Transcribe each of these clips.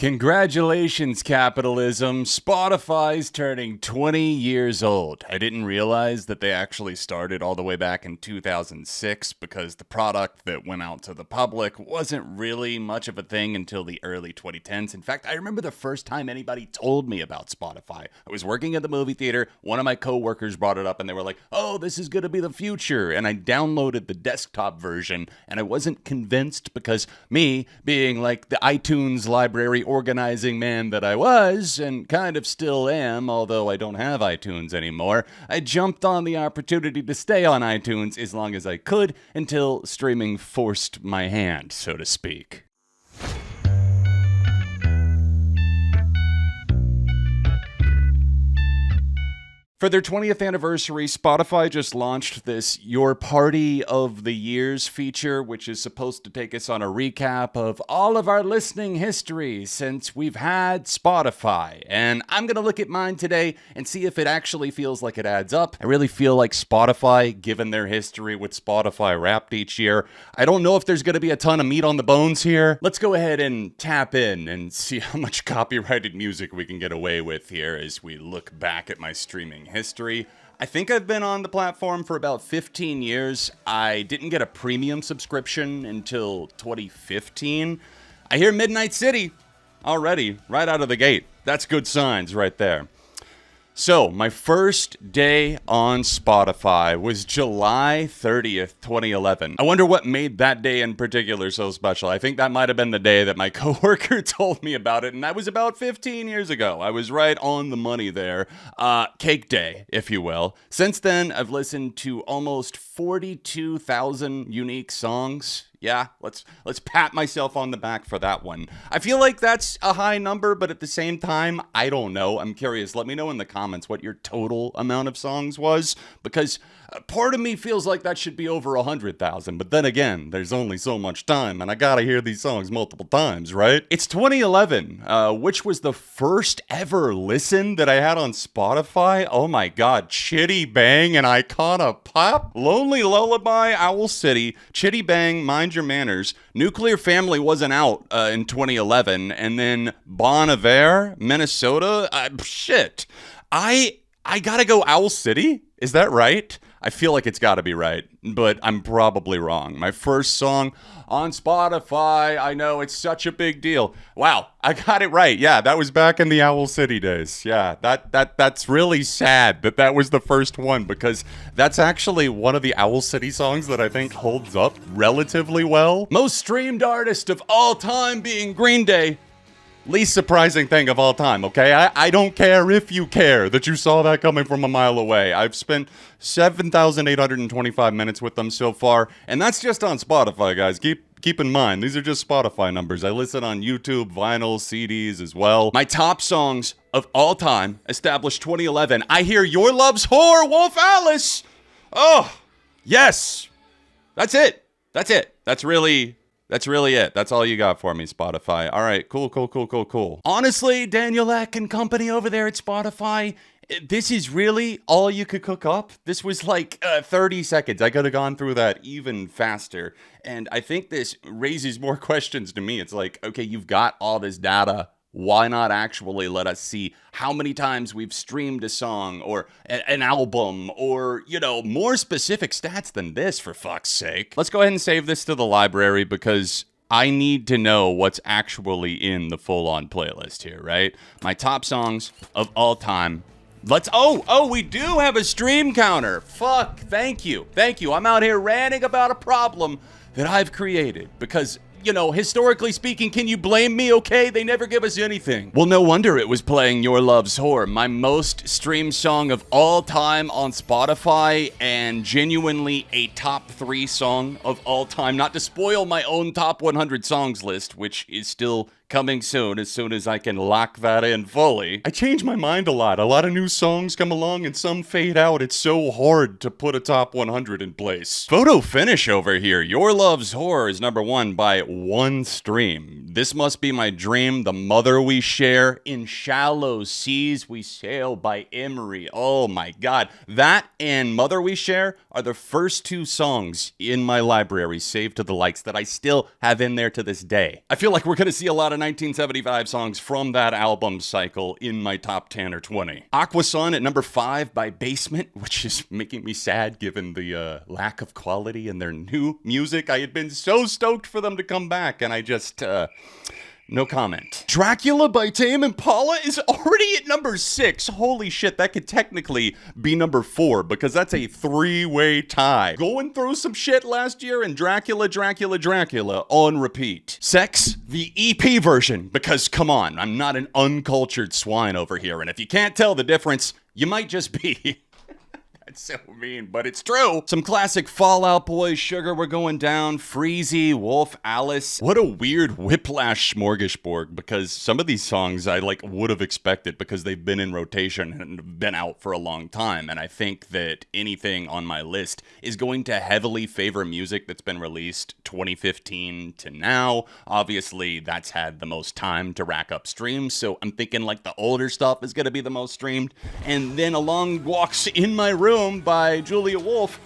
Congratulations, capitalism. Spotify's turning 20 years old. I didn't realize that they actually started all the way back in 2006 because the product that went out to the public wasn't really much of a thing until the early 2010s. In fact, I remember the first time anybody told me about Spotify. I was working at the movie theater. One of my coworkers brought it up and they were like, "Oh, this is going to be the future." And I downloaded the desktop version and I wasn't convinced because me being like the iTunes library organizing man that I was, and kind of still am, although I don't have iTunes anymore, I jumped on the opportunity to stay on iTunes as long as I could until streaming forced my hand, so to speak. For their 20th anniversary, Spotify just launched this Your Party of the Years feature, which is supposed to take us on a recap of all of our listening history since we've had Spotify. And I'm going to look at mine today and see if it actually feels like it adds up. I really feel like Spotify, given their history with Spotify Wrapped each year, I don't know if there's going to be a ton of meat on the bones here. Let's go ahead and tap in and see how much copyrighted music we can get away with here as we look back at my streaming history. I think I've been on the platform for about 15 years. I didn't get a premium subscription until 2015. I hear Midnight City already, right out of the gate. That's good signs right there. So, my first day on Spotify was July 30th, 2011. I wonder what made that day in particular so special. I think that might have been the day that my coworker told me about it, and that was about 15 years ago. I was right on the money there. Cake day, if you will. Since then, I've listened to almost 42,000 unique songs. Yeah, let's pat myself on the back for that one. I feel like that's a high number, but at the same time, I don't know. I'm curious. Let me know in the comments what your total amount of songs was, because part of me feels like that should be over 100,000. But then again, there's only so much time, and I gotta hear these songs multiple times, right? It's 2011, which was the first ever listen that I had on Spotify. Oh my God, Chitty Bang and Icona Pop, Lonely Lullaby, Owl City, Chitty Bang, Mind Your Manners. Nuclear Family wasn't out in 2011, and then Bon Iver, Minnesota. Shit, I gotta go Owl City. Is that right? I feel like it's gotta be right, but I'm probably wrong. My first song on Spotify. I know, it's such a big deal. Wow, I got it right. Yeah, that was back in the Owl City days. Yeah, that's really sad that was the first one, because that's actually one of the Owl City songs that I think holds up relatively well. Most streamed artist of all time being Green Day. Least surprising thing of all time, okay? I don't care if you care that you saw that coming from a mile away. I've spent 7,825 minutes with them so far, and that's just on Spotify, guys. Keep in mind, these are just Spotify numbers. I listen on YouTube, vinyl, CDs as well. My top songs of all time, established 2011. I hear Your Love's Whore, Wolf Alice. Oh, yes. That's it. That's really it. That's all you got for me, Spotify. All right, cool. Honestly, Daniel Eck and company over there at Spotify, this is really all you could cook up. This was like 30 seconds. I could have gone through that even faster. And I think this raises more questions to me. It's like, okay, you've got all this data. Why not actually let us see how many times we've streamed a song or an album, or, more specific stats than this, for fuck's sake? Let's go ahead and save this to the library, because I need to know what's actually in the full-on playlist here, right? My top songs of all time. We do have a stream counter. Fuck, thank you. I'm out here ranting about a problem that I've created, because historically speaking, can you blame me, okay? They never give us anything. Well, no wonder it was playing Your Love's Whore, my most streamed song of all time on Spotify, and genuinely a top 3 song of all time. Not to spoil my own top 100 songs list, which is still coming soon as I can lock that in fully. I change my mind a lot. A lot of new songs come along and some fade out. It's so hard to put a top 100 in place. Photo finish over here. Your Love's Whore is number 1 by 1 stream. This Must Be My Dream, The Mother We Share, In Shallow Seas We Sail by Emery. Oh my god. That and Mother We Share are the first two songs in my library saved to the likes that I still have in there to this day. I feel like we're gonna see a lot of 1975 songs from that album cycle in my top 10 or 20. Aqua Sun at number 5 by Basement, which is making me sad given the lack of quality in their new music. I had been so stoked for them to come back, and I just, no comment. Dracula by Tame Impala is already at number 6. Holy shit, that could technically be number 4 because that's a 3-way tie. Going through some shit last year and Dracula on repeat. Sex, the EP version, because come on, I'm not an uncultured swine over here, and if you can't tell the difference, you might just be. It's so mean, but it's true. Some classic Fall Out Boy, Sugar We're Going Down, Freezy, Wolf Alice. What a weird whiplash smorgasbord, because some of these songs I would have expected because they've been in rotation and been out for a long time, and I think that anything on my list is going to heavily favor music that's been released 2015 to now. Obviously, that's had the most time to rack up streams, so I'm thinking the older stuff is going to be the most streamed, and then Along Walks in My Room by Julia Wolf,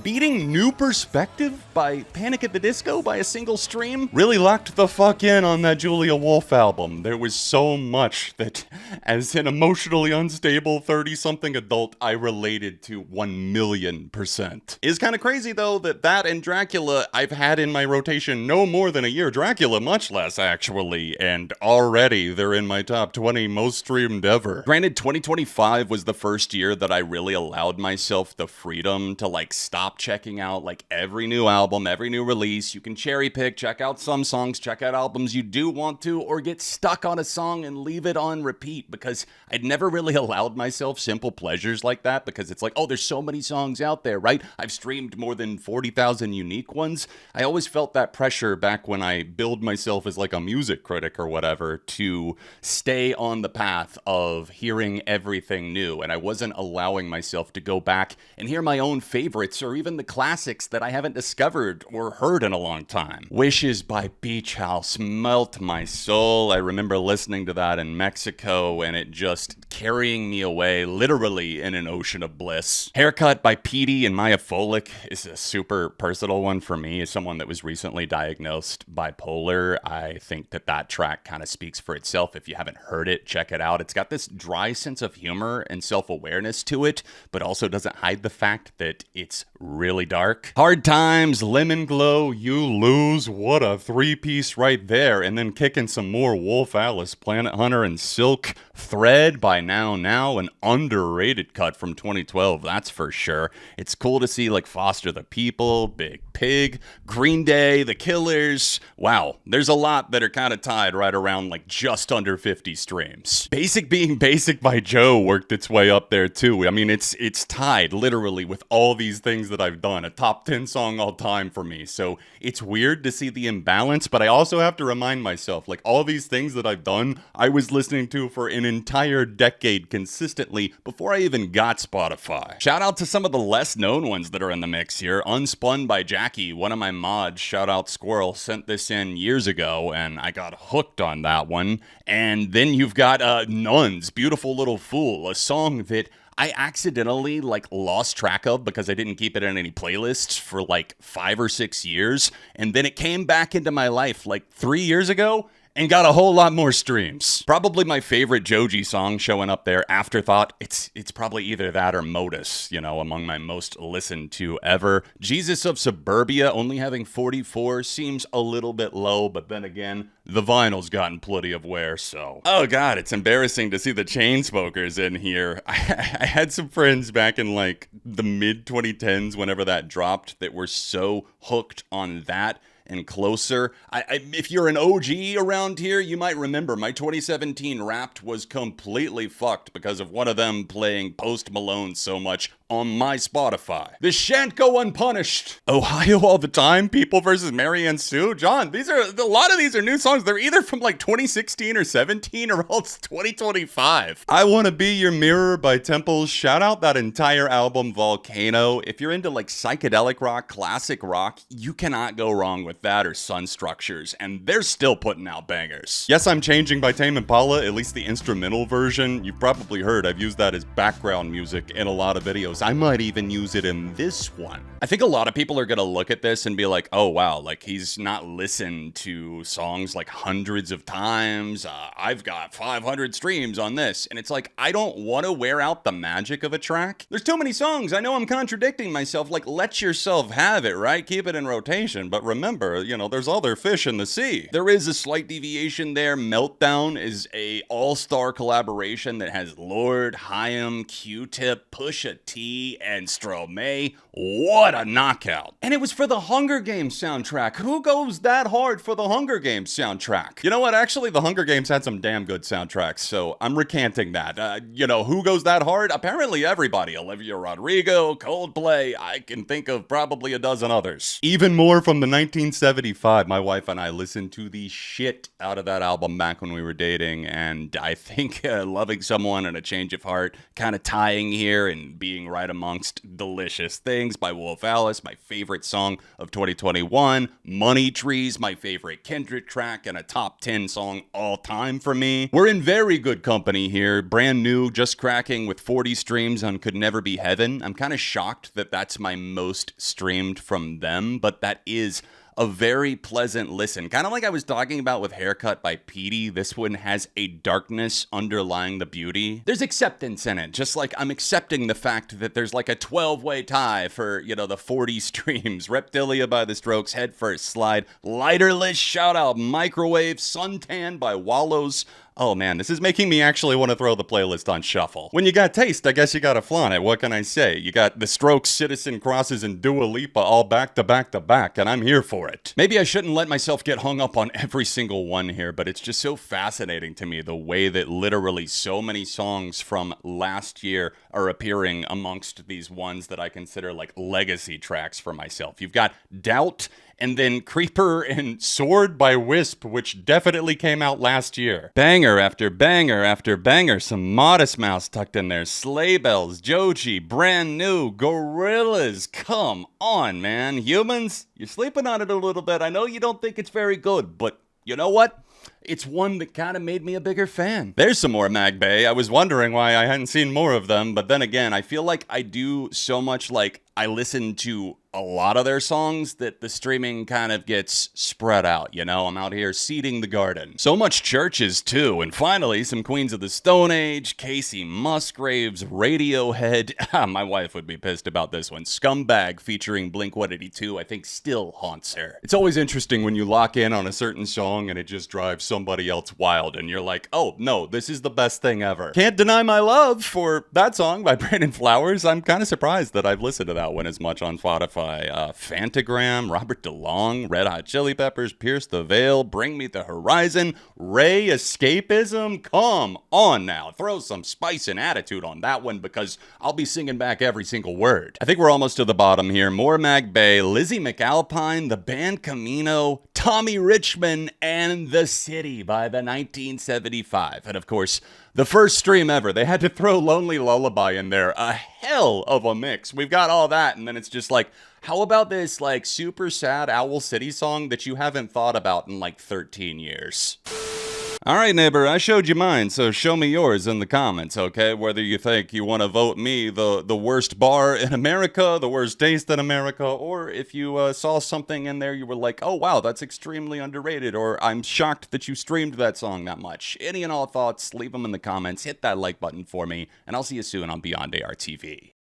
beating New Perspective by Panic at the Disco by a single stream. Really locked the fuck in on that Julia Wolf album. There was so much that, as an emotionally unstable 30-something adult, I related to 1,000,000%. It's kind of crazy, though, that and Dracula I've had in my rotation no more than a year. Dracula much less, actually, and already they're in my top 20 most streamed ever. Granted, 2025 was the first year that I really allowed myself the freedom to, stop checking out every new album, every new release. You can cherry pick, check out some songs, check out albums you do want to, or get stuck on a song and leave it on repeat, because I'd never really allowed myself simple pleasures like that, because it's oh, there's so many songs out there, right? I've streamed more than 40,000 unique ones. I always felt that pressure back when I billed myself as a music critic or whatever to stay on the path of hearing everything new, and I wasn't allowing myself to go back and hear my own favorites or even the classics that I haven't discovered or heard in a long time. Wishes by Beach House melt my soul. I remember listening to that in Mexico and it just carrying me away, literally in an ocean of bliss. Haircut by Paddy and Maya Folic is a super personal one for me. As someone that was recently diagnosed bipolar, I think that track kind of speaks for itself. If you haven't heard it, check it out. It's got this dry sense of humor and self-awareness to it, but also doesn't hide the fact that it's really dark. Hard Times, Lemon Glow, You Lose. What a 3-piece right there. And then kicking some more Wolf Alice, Planet Hunter, and Silk. Thread by Now, an underrated cut from 2012, that's for sure. It's cool to see Foster the People, Big Pig, Green Day, The Killers. Wow, there's a lot that are kind of tied right around just under 50 streams. Basic Being Basic by Joe worked its way up there too. I mean, it's tied literally with all these things that I've done. A top 10 song all time for me. So it's weird to see the imbalance, but I also have to remind myself, all these things that I've done, I was listening to for an entire decade consistently before I even got Spotify. Shout out to some of the less known ones that are in the mix here. Unspun by Jackie, one of my mods, shout out Squirrel, sent this in years ago and I got hooked on that one. And then you've got Nuns, Beautiful Little Fool, a song that I accidentally lost track of because I didn't keep it in any playlists for 5 or 6 years. And then it came back into my life 3 years ago and got a whole lot more streams. Probably my favorite Joji song showing up there, Afterthought. It's probably either that or Modus, among my most listened to ever. Jesus of Suburbia only having 44 seems a little bit low, but then again, the vinyl's gotten plenty of wear, so. Oh god, it's embarrassing to see the Chainsmokers in here. I had some friends back in the mid-2010s whenever that dropped that were so hooked on that and Closer. If you're an OG around here, you might remember my 2017 Wrapped was completely fucked because of one of them playing Post Malone so much on my Spotify. This shan't go unpunished. Ohio all the time, People versus Mary Ann Sue. John, a lot of these are new songs. They're either from like 2016 or 17 or else 2025. I Wanna Be Your Mirror by Temples. Shout out that entire album, Volcano. If you're into like psychedelic rock, classic rock, you cannot go wrong with that or Sun Structures, and they're still putting out bangers. Yes, I'm Changing by Tame Impala, at least the instrumental version. You've probably heard I've used that as background music in a lot of videos. I might even use it in this one. I think a lot of people are gonna look at this and be like, oh wow, like he's not listened to songs like hundreds of times. I've got 500 streams on this. And it's like, I don't want to wear out the magic of a track. There's too many songs. I know I'm contradicting myself. Like, let yourself have it, right? Keep it in rotation. But remember, there's other fish in the sea. There is a slight deviation there. Meltdown is a all-star collaboration that has Lord, Haim, Q-Tip, Pusha T, and Stromae. What a knockout. And it was for the Hunger Games soundtrack. Who goes that hard for the Hunger Games soundtrack? You know what? Actually, the Hunger Games had some damn good soundtracks, so I'm recanting that. Who goes that hard? Apparently everybody. Olivia Rodrigo, Coldplay, I can think of probably a dozen others. Even more from the 1975. My wife and I listened to the shit out of that album back when we were dating, and I think Loving Someone and A Change of Heart kind of tying here and being right amongst Delicious Things by Wolf Alice, my favorite song of 2021. Money Trees, my favorite Kendrick track and a top 10 song all time for me. We're in very good company here. Brand new, just cracking with 40 streams on Could Never Be Heaven. I'm kind of shocked that that's my most streamed from them, but that is a very pleasant listen. Kind of like I was talking about with Haircut by Paddy, this one has a darkness underlying the beauty. There's acceptance in it, just like I'm accepting the fact that there's like a 12-way tie for, the 40 streams. Reptilia by The Strokes, Head First Slide, Lighterless, shout out Microwave, Suntan by Wallows. Oh man, this is making me actually want to throw the playlist on shuffle. When you got taste, I guess you gotta flaunt it. What can I say? You got The Strokes, Citizen Crosses, and Dua Lipa all back to back to back, and I'm here for it. Maybe I shouldn't let myself get hung up on every single one here, but it's just so fascinating to me the way that literally so many songs from last year are appearing amongst these ones that I consider like legacy tracks for myself. You've got Doubt, and then Creeper and Sword by Wisp, which definitely came out last year. Banger after banger after banger. Some Modest Mouse tucked in there. Sleigh Bells, Joji, Brand New, Gorillaz. Come on, man. Humans, you're sleeping on it a little bit. I know you don't think it's very good, but you know what? It's one that kind of made me a bigger fan. There's some more Mag Bay. I was wondering why I hadn't seen more of them, but then again, I feel like I do so much like I listen to a lot of their songs that the streaming kind of gets spread out, I'm out here seeding the garden. So much Churches too, and finally some Queens of the Stone Age, Casey Musgraves, Radiohead. My wife would be pissed about this one. Scumbag featuring Blink-182, I think still haunts her. It's always interesting when you lock in on a certain song and it just drives somebody else wild and you're like, oh no, this is the best thing ever. Can't Deny My Love for that song by Brandon Flowers. I'm kind of surprised that I've listened to that one as much on Spotify. Fantagram, Robert DeLong, Red Hot Chili Peppers, Pierce the Veil, Bring Me the Horizon, Ray, Escapism. Come on now, throw some spice and attitude on that one because I'll be singing back every single word. I think we're almost to the bottom here. More Mag Bay, Lizzie McAlpine, the band Camino, Tommy Richman, and The City by the 1975. And of course, the first stream ever. They had to throw Lonely Lullaby in there. A hell of a mix. We've got all that, and then it's just like, how about this like super sad Owl City song that you haven't thought about in like 13 years? All right, neighbor, I showed you mine, so show me yours in the comments, okay? Whether you think you want to vote me the worst bar in America, the worst taste in America, or if you saw something in there you were like, oh wow, that's extremely underrated, or I'm shocked that you streamed that song that much. Any and all thoughts, leave them in the comments, hit that like button for me, and I'll see you soon on Beyond ARTV.